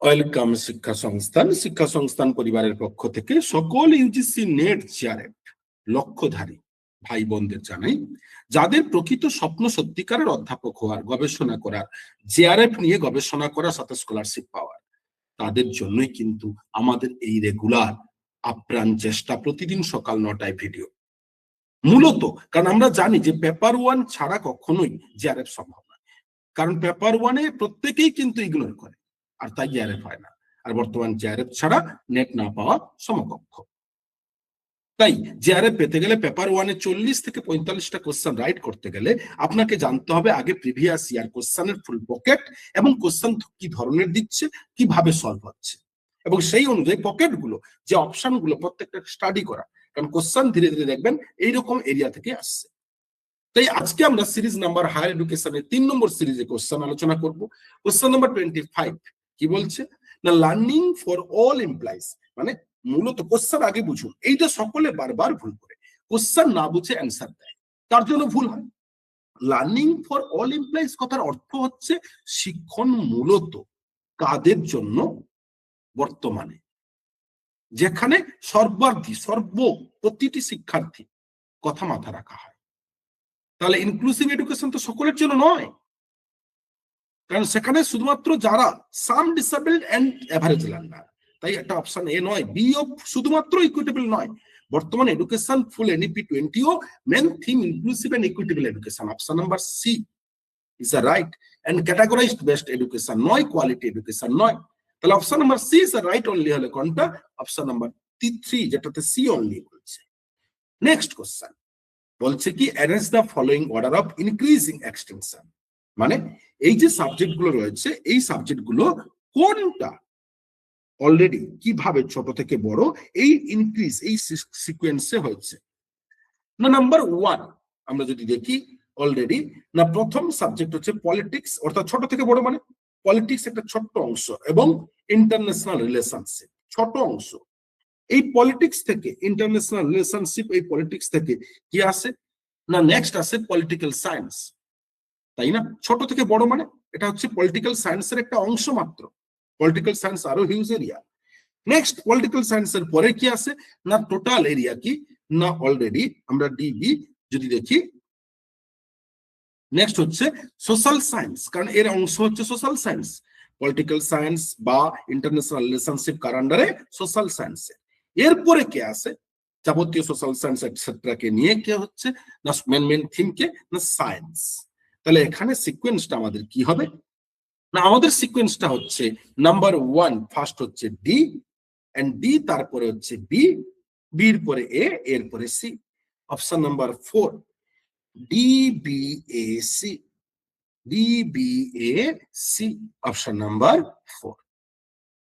Welcome শিক্ষা সংস্থান পরিবারের পক্ষ থেকে সকল ইউজিসি নেট জেআরএফ লক্ষ্যধারী ভাই বোনদের জানাই, যাদের প্রকৃত স্বপ্ন সত্যিকারের অধ্যাপক হওয়ার, গবেষণা করার, জেআরএফ নিয়ে গবেষণা করার সাথে স্কলারশিপ পাওয়ার, তাদের জন্যই কিন্তু আমাদের এই রেগুলার আপ্রাণ চেষ্টা, প্রতিদিন সকাল 9টায় ভিডিও। মূলত কারণ আমরা জানি যে পেপার 1 ছাড়া কখনোই জেআরএফ সম্ভব না, কারণ পেপার 1-এ প্রত্যেকেই কিন্তু ইগনোর করে, আর তাই জেআরএফ হয় না। আর বর্তমান জেআরএফ ছাড়া নেট না পাওয়া সমকক্ষ। তাই জেআরএফ পেতে গেলে পেপার 1-এ 40 থেকে 45টা কোশ্চেন রাইট করতে গেলে আপনাকে জানতে হবে আগে প্রিভিয়াস ইয়ার কোশ্চেনের ফুল পকেট এবং কোশ্চেন কি ধরনের দিচ্ছে, কিভাবে সলভ হচ্ছে, এবং সেই অনুযায়ী পকেটগুলো, যে অপশনগুলো, প্রত্যেকটা স্টাডি করা, কারণ কোশ্চেন ধীরে ধীরে দেখবেন এইরকম এরিয়া থেকে আসছে। তাই আজকে আমরা সিরিজ নাম্বার হায়ার এডুকেশনের 3 নম্বর সিরিজে কোশ্চেন আলোচনা করব। কোশ্চেন নাম্বার 25 কি বলছে না, লার্নিং ফর অল এমপ্লয়িজ, মানে মূলত কোশ্চেন আগে বুঝুন, এইটা সকলে বারবার ভুল করে, কোশ্চেন না বুঝে অ্যান্সার দেয়, তার জন্য ভুল হয়। লার্নিং ফর অল এমপ্লয়িজ কথার অর্থ হচ্ছে শিক্ষণ মূলত কাদের জন্য, বর্তমানে যেখানে সর্বার্থী, প্রতিটি শিক্ষার্থী কথা মাথা রাখা হয়। তাহলে ইনক্লুসিভ এডুকেশন তো সকলের জন্য নয়, কারণ সেখানে শুধুমাত্র যারা সাম ডিসেবলড এন্ড এভারেজ লার্নার, তাই একটা অপশন এ নয়। বি ও শুধুমাত্র ইকুইটেবল নয়, বর্তমান এডুকেশন ফুল এনইপি 20 ও main theme inclusive and equitable education, option number C is a right, and categorized best education নয়, কোয়ালিটি এডুকেশন নয়। তাহলে option number C is a right only হলে কোনটা? অপশন নাম্বার 3, যেটাতে সি অনলি বলছে। Next question বলছে কি, arrange the following order of increasing extension, মানে এই যে সাবজেক্ট গুলো রয়েছে, এই সাবজেক্ট গুলো কোনটা অলরেডি কিভাবে ছোট থেকে বড় এই ইনক্রিজ এই সিকোয়েন্সে হচ্ছে। না নাম্বার 1 আমরা যদি দেখি অলরেডি, না প্রথম সাবজেক্ট হচ্ছে পলিটিক্স, অর্থাৎ ছোট থেকে বড়, মানে পলিটিক্স একটা ছোট্ট অংশ, এবং ইন্টারন্যাশনাল রিলেশনশিপ ছোট অংশ। এই পলিটিক্স থেকে, ইন্টারন্যাশনাল রিলেশনশিপ, এই পলিটিক্স থেকে কি আসে না, নেক্সট আসে পলিটিক্যাল সায়েন্স, তাই না? ছোট থেকে বড় মানে এটা হচ্ছে পলিটিক্যাল সায়েন্সের একটা অংশ মাত্র, পলিটিক্যাল সায়েন্স আরো হিউজ এরিয়া। নেক্সট পলিটিক্যাল সায়েন্সের পরে কি আসে না, টোটাল এরিয়া কি না, অলরেডি আমরা ডিবি যদি দেখি, নেক্সট হচ্ছে সোশ্যাল সায়েন্স, কারণ এর অংশ হচ্ছে সোশ্যাল সায়েন্স, পলিটিক্যাল সায়েন্স বা ইন্টারন্যাশনাল রিলেশনশিপ কার আন্ডারে, সোশ্যাল সায়েন্সে। এরপরে কে আসে, যাবতীয় সোশ্যাল সায়েন্স এটসেট্রা কে নিয়ে কে হচ্ছে না, মেন থিম কে না, সায়েন্স। তাহলে এখানে সিকোয়েন্সটা আমাদের কি হবে না, আমাদের সিকোয়েন্সটা হচ্ছে নাম্বার 1 ফার্স্ট হচ্ছে ডি, এন্ড ডি তারপরে হচ্ছে বি, বির পরে এ, এর পরে C. Option number 4 D B A C, D B A C, option number 4।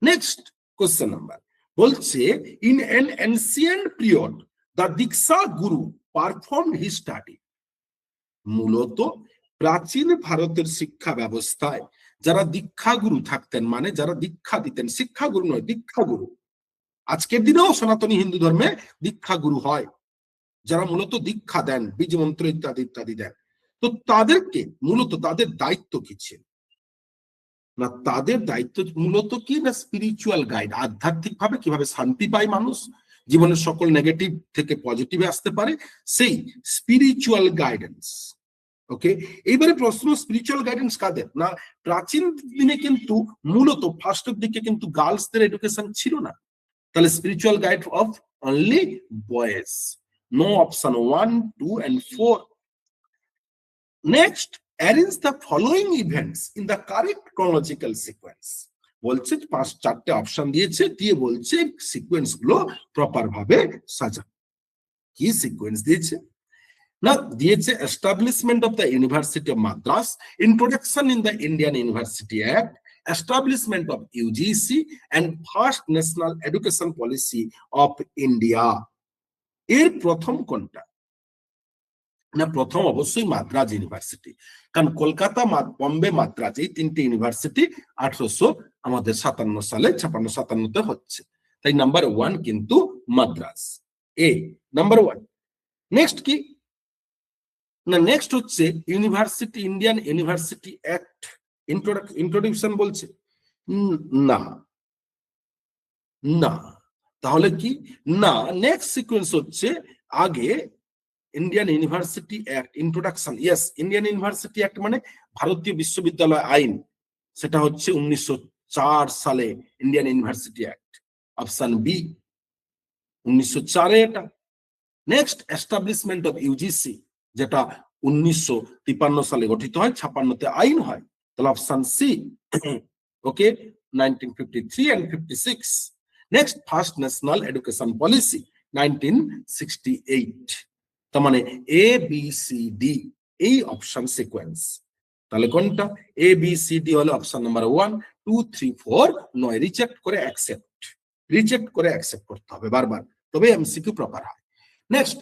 Next question number বলছে, in an ancient period the diksha guru performed his study, মূলত প্রাচীন ভারতের শিক্ষা ব্যবস্থায় যারা দীক্ষাগুরু থাকতেন, মানে যারা দীক্ষা দিতেন, শিক্ষাগুরু নয় দীক্ষাগুরু, আজকের দিনেও সনাতনী হিন্দু ধর্মে দীক্ষাগুরু হয়, যারা মূলত দীক্ষা দেন, বীজ মন্ত্র ইত্যাদি ইত্যাদি দেন। তো তাদেরকে মূলত তাদের দায়িত্ব কি ছিল না, তাদের দায়িত্ব মূলত কি না, স্পিরিচুয়াল গাইড, আধ্যাত্মিক ভাবে কিভাবে শান্তি পায় মানুষ, জীবনের সকল নেগেটিভ থেকে পজিটিভে আসতে পারে, সেই স্পিরিচুয়াল গাইডেন্স। ওকে, এইবারে প্রশ্ন, স্পিরিচুয়াল গাইডেন্স কাদের না, প্রাচীন দিনে কিন্তু মূলত ফার্স্টের দিকে কিন্তু গার্লসদের এডুকেশন ছিল না, তাহলে spiritual guide of only boys. No, option 1, 2 and 4। Next, arrange the following events in the correct chronological sequence, বলছে 4টে অপশন দিয়েছে, দিয়ে বলছে সিকোয়েন্স গুলো প্রপার ভাবে সাজা। কি সিকোয়েন্স দিয়েছে না, দিয়েছে establishment of the university of Madras, introduction in the Indian university act, establishment of UGC, and first national education policy of India. এর প্রথম কোনটা না, প্রথম অবশ্যই মাদ্রাজ ইউনিভার্সিটি, কারণ কলকাতা, বম্বে, মাদ্রাজ এই 3টে ইউনিভার্সিটি 1857 সালে 56-57তে হচ্ছে, তাই নাম্বার 1 কিন্তু মাদ্রাজ, এ নাম্বার 1। নেক্সট কি না, নেক্সট হচ্ছে university, Indian university act introduction বলছে, না, না, তাহলে কি না, নেক্সট সিকোয়েন্স হচ্ছে আগে Indian university act introduction, yes, Indian university act মানে ভারতীয় বিশ্ববিদ্যালয় আইন, সেটা হচ্ছে 1904 সালে Indian university act, option B 1904-এ এটা। নেক্সট এস্টাবলিশমেন্ট অফ ইউজিসি, যেটা 1953 সালে গঠিত হয়, 56-তে আইন হয়, তাহলে option C. Okay, 1953 and 56। Next first national education policy 1968। তার মানে এ বি সি ডি এই অপশন সিকোয়েন্স। তাহলে কোনটা? এ বি সি ডি হলো অপশন নাম্বার 1 2 3 4 নয়, রিজেক্ট করে অ্যাকসেপ্ট, রিজেক্ট করে অ্যাকসেপ্ট করতে হবে বারবার, তবে এমসিকিউ প্রপার হয়। নেক্সট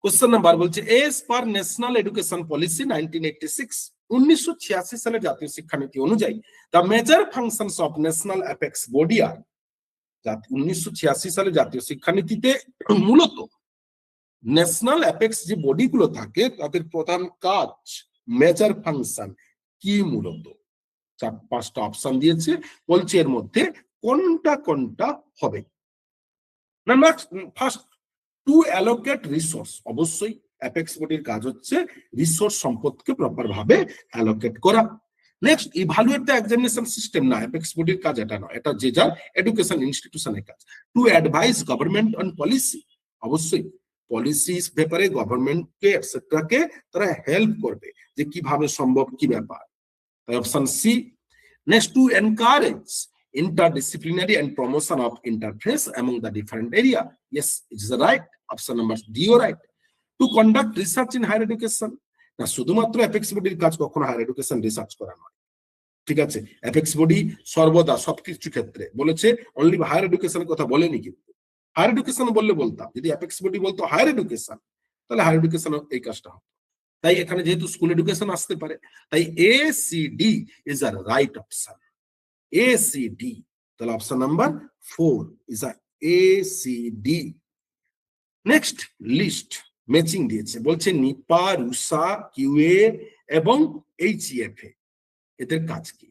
কোশ্চেন নাম্বার বলছে as per national education policy 1986, 1986 সালে জাতীয় শিক্ষানীতি অনুযায়ী the major functions of national apex body আর, 1986 সালে জাতীয় শিক্ষানীতিতে মূলত ন্যাশনাল অ্যাপেক্স যে বডিগুলো থাকে তাদের প্রধান কাজ, মেজর ফাংশন কি মূলত, 4-5টা অপশন দিয়েছে, বলছে এর মধ্যে কোনটা কোনটা হবে। না, ফার্স্ট টু অ্যালোকেট রিসোর্স, অবশ্যই অ্যাপেক্স বডির কাজ হচ্ছে রিসোর্স সম্পদকে প্রপার ভাবে অ্যালোকেট করা। Next evaluate the examination system, না অ্যাপেক্স বডির কাজ এটা নয়, এটা যে যার এডুকেশন ইনস্টিটিউশনের কাজ। To advise government on policy, অবশ্যই পলিসি ব্যাপারে গভর্নমেন্টকে এটসেট্রাকে তারা হেল্প করবে যে কিভাবে সম্ভব, কি ব্যাপার, option C. Next to encourage interdisciplinary and promotion of interface among the different area, yes, it is the right option number D, right. To conduct research in higher education, না শুধুমাত্র অ্যাপেক্স বডির কাজ কখনো হায়ার এডুকেশন রিসার্চ করা নয়, ঠিক আছে, apex body সর্বদা সবকিছু ক্ষেত্রে বলেছে, অনলি হায়ার এডুকেশনের কথা বলেনি, কিন্তু হায়ার এডুকেশন বললে বলতাম, যদি অ্যাপেক্স বডি বলতো হায়ার এডুকেশন তাহলে হায়ার এডুকেশন এই কাজটা হতো। তাই এখানে যেহেতু স্কুল এডুকেশন আসতে পারে, তাই A C D is a right option, ACD, তাহলে option number 4 is a ACD। Next list matching দিয়েছে, বলছে নিপা, রুসা, কিউএ এবং এইচইএফএ এদের কাজ কি।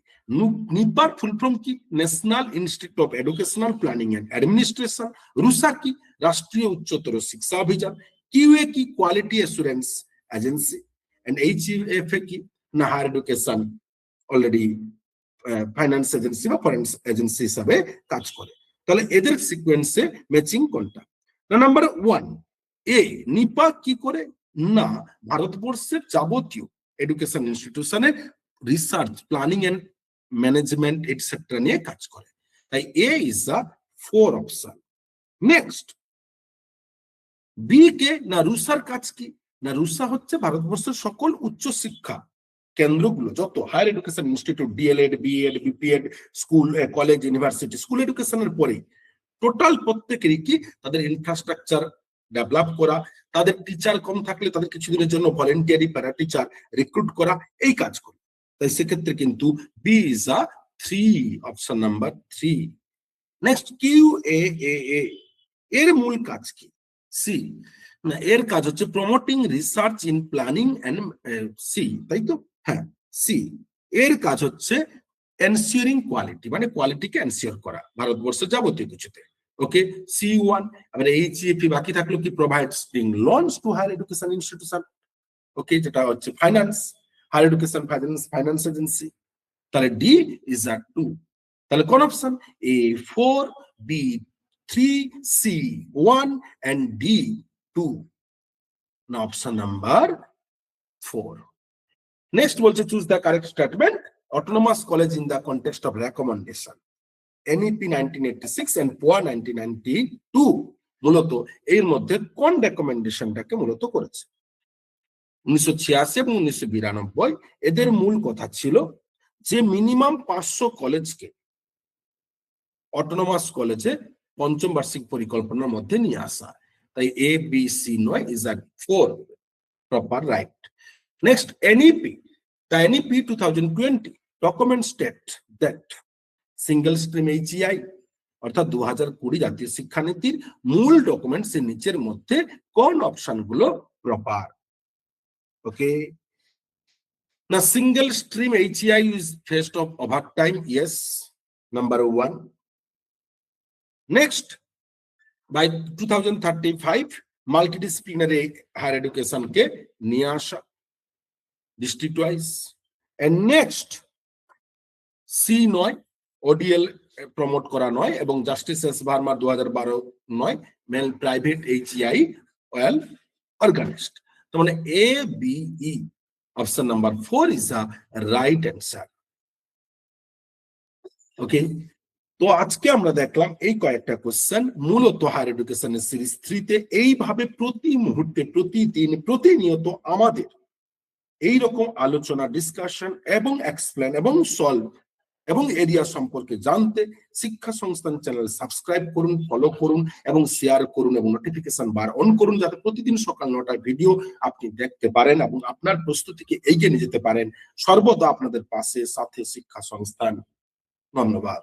নিপার ফুল ফর্ম কি? National institute of educational planning and administration. RUSA কি? রাষ্ট্রীয় উচ্চতর শিক্ষা অভিযান। কিউএ কি? Quality assurance agency. And HEFA কি? না higher education already finance agency বা ফরেন এজেন্সি হিসাবে কাজ করে। তাহলে এদের সিকোয়েন্সে ম্যাচিং কোনটা? নাম্বার 1 এ, নিপা কি করে? না ভারতবর্ষের যাবতীয় এডুকেশন ইনস্টিটিউশনের research, planning and management etcetera নিয়ে কাজ করে, তাই A is the 4 option. Next B কে, না রুসার কাজ কি? না রুসা হচ্ছে ভারতবর্ষের সকল উচ্চ শিক্ষা কেন্দ্রগুলো, যত higher education institute, DElEd, BEd, BPEd, school, college, university, school এডুকেশনের পরে টোটাল প্রত্যেকেরই কি তাদের ইনফ্রাস্ট্রাকচার ডেভেলপ করা, তাদের টিচার কম থাকলে তাদের কিছুদিনের জন্য ভলেন্টিয়ারি প্যারা টিচার রিক্রুট করা, এই কাজ করে। তাই সেক্ষেত্রে কিন্তু B is a 3, option number 3। Next Q A এর মূল কাজ কি? সি, না এর কাজ হচ্ছে promoting research in planning and, C তাই তো, হ্যাঁ সি, এর কাজ হচ্ছে এনসিওরিং কোয়ালিটি, মানে কোয়ালিটিকে এনসিওর করা ভারতবর্ষের যাবতীয় কিছুতে। ওকে, C1। আবার এইচইএফি বাকি থাকলো কি? Provides loans to higher education institution, okay, যেটা হচ্ছে finance, higher education finance agency. তাহলে ডি ইজ আ 2। তাহলে কোন অপশন? A 4, B 3, C 1 and D 2, না অপশন নাম্বার 4। নেক্সট বলছে choose the correct statement, autonomous college in the context of recommendation, NEP 1986 and পোয়া 1992 মূলত এর মধ্যে কোন রেকমেন্ডেশনটাকে মূলত করেছে? 1986 এবং 1992 এদের মূল কথা ছিল যে মিনিমাম 500 কলেজকে অটোনমাস কলেজে পঞ্চম বার্ষিক পরিকল্পনার মধ্যে নিয়ে আসা, তাই এ বি সি নয়, is a 4 proper right. Next NEP, the NEP 2020 document state that single stream HEI অর্থাৎ 2020 জাতীয় শিক্ষানীতির মূল ডকুমেন্টস এর নিচের মধ্যে কোন অপশনগুলো প্রপার? ওকে, না single stream HEI is phased of over time, yes, number 1। Next, by 2035 multidisciplinary higher এডুকেশনকে নিয়ে আসা district wise. And next, C9 ODL promote করা নয় এবং জাস্টিস এস ভার্মা 2012 নয়, মেল প্রাইভেট HEI ওয়েল অর্গানাইজড। তো মানে ABE option number 4 is a right answer. Okay, তো আজকে আমরা দেখলাম এই কয়েকটা কোশ্চেন মূলত হায়ার এডুকেশনের সিরিজ 3 তে এইভাবে প্রতি মুহূর্তে প্রতিদিন প্রতিনিয়ত আমাদের এইরকম আলোচনা, ডিসকাশন এবং এক্সপ্লেন এবং সলভ এবং এরিয়া সম্পর্কে জানতে শিক্ষা সংস্থান চ্যানেল সাবস্ক্রাইব করুন, ফলো করুন এবং শেয়ার করুন এবং নোটিফিকেশন বার অন করুন, যাতে প্রতিদিন সকাল 9টায় ভিডিও আপনি দেখতে পারেন এবং আপনার প্রস্তুতিকে এগিয়ে নিয়ে যেতে পারেন। সর্বদা আপনাদের পাশে সাথে শিক্ষা সংস্থান। ধন্যবাদ।